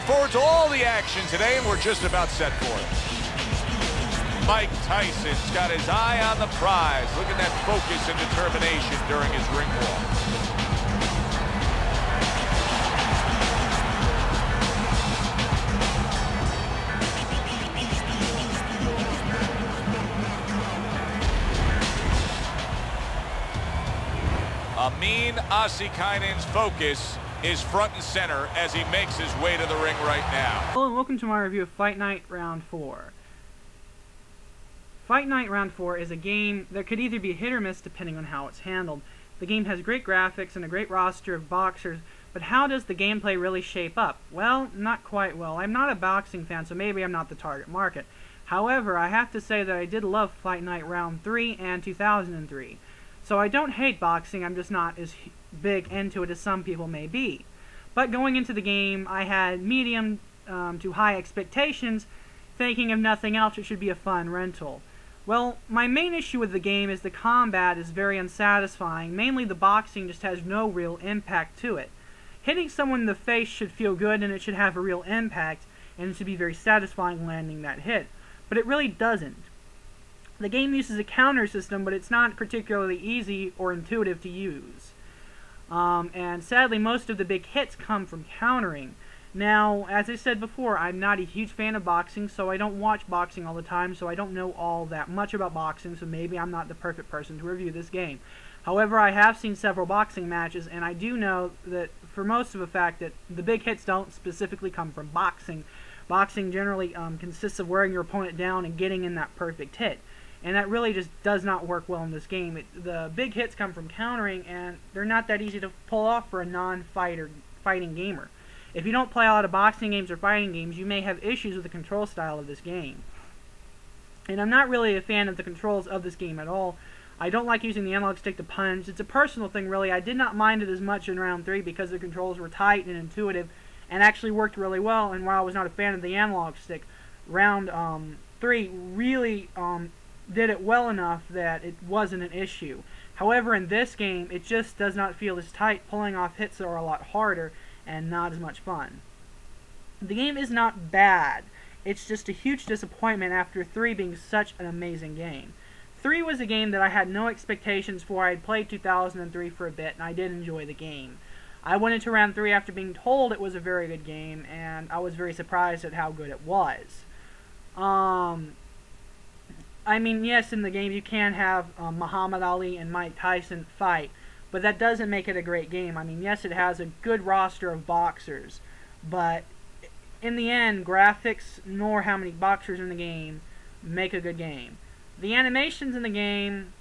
forward to all the action today, and we're just about set for it. Mike Tyson's got his eye on the prize. Look at that focus and determination during his ring walk. Amin Asikainen's focus is front and center as he makes his way to the ring right now. Hello and welcome to my review of Fight Night Round 4. Fight Night Round 4 is a game that could either be hit or miss depending on how it's handled. The game has great graphics and a great roster of boxers, but how does the gameplay really shape up? Well, not quite well. I'm not a boxing fan, so maybe I'm not the target market. However, I have to say that I did love Fight Night Round 3 and 2003. So I don't hate boxing, I'm just not as big into it as some people may be. But going into the game, I had medium to high expectations, thinking of nothing else it should be a fun rental. Well, my main issue with the game is the combat is very unsatisfying. Mainly the boxing just has no real impact to it. Hitting someone in the face should feel good and it should have a real impact, and it should be very satisfying landing that hit. But it really doesn't. The game uses a counter system, but it's not particularly easy or intuitive to use. And sadly, most of the big hits come from countering. Now, as I said before, I'm not a huge fan of boxing, so I don't watch boxing all the time, so I don't know all that much about boxing, so maybe I'm not the perfect person to review this game. However, I have seen several boxing matches, and I do know that for most of a fact that the big hits don't specifically come from boxing. Boxing generally consists of wearing your opponent down and getting in that perfect hit. And that really just does not work well in this game. The big hits come from countering, and they're not that easy to pull off for a non-fighting gamer. If you don't play a lot of boxing games or fighting games, you may have issues with the control style of this game. And I'm not really a fan of the controls of this game at all. I don't like using the analog stick to punch. It's a personal thing, really. I did not mind it as much in round 3 because the controls were tight and intuitive and actually worked really well. And while I was not a fan of the analog stick, round 3 really did it well enough that it wasn't an issue. However, in this game, it just does not feel as tight. Pulling off hits are a lot harder and not as much fun. The game is not bad. It's just a huge disappointment after 3 being such an amazing game. 3 was a game that I had no expectations for. I had played 2003 for a bit, and I did enjoy the game. I went into round 3 after being told it was a very good game, and I was very surprised at how good it was. I mean, yes, in the game you can have Muhammad Ali and Mike Tyson fight, but that doesn't make it a great game. I mean, yes, it has a good roster of boxers, but in the end, graphics nor how many boxers in the game make a good game. The animations in the game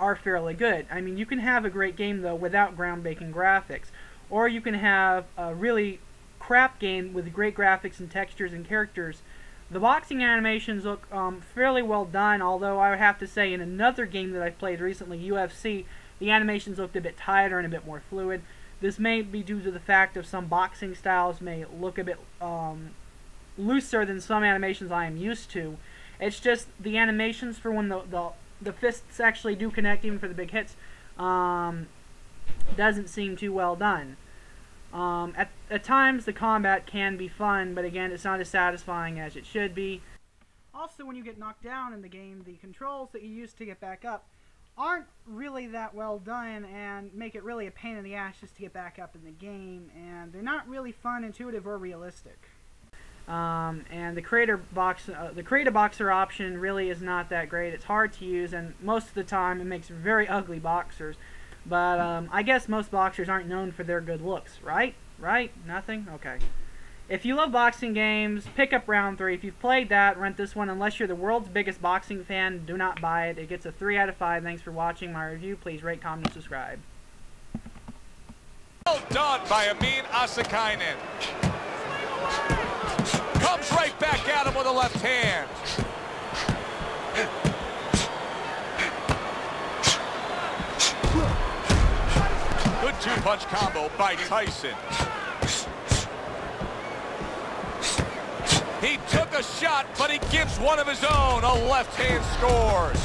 are fairly good. I mean, you can have a great game, though, without groundbreaking graphics, or you can have a really crap game with great graphics and textures and characters. The boxing animations look fairly well done, although I would have to say in another game that I've played recently, UFC, the animations looked a bit tighter and a bit more fluid. This may be due to the fact of some boxing styles may look a bit looser than some animations I am used to. It's just the animations for when the fists actually do connect, even for the big hits, doesn't seem too well done. At times the combat can be fun, but again, it's not as satisfying as it should be. Also, when you get knocked down in the game, the controls that you use to get back up aren't really that well done and make it really a pain in the ass just to get back up in the game, and they're not really fun, intuitive, or realistic. And the creator boxer option really is not that great. It's hard to use, and most of the time it makes very ugly boxers. But I guess most boxers aren't known for their good looks, right? Right? Nothing? Okay. If you love boxing games, pick up round 3. If you've played that, rent this one. Unless you're the world's biggest boxing fan, do not buy it. It gets a 3 out of 5. Thanks for watching my review. Please rate, comment, and subscribe. Well done by Amin Asikainen. Comes right back at him with a left hand. Good two-punch combo by Tyson. He took a shot, but he gives one of his own. A left hand scores.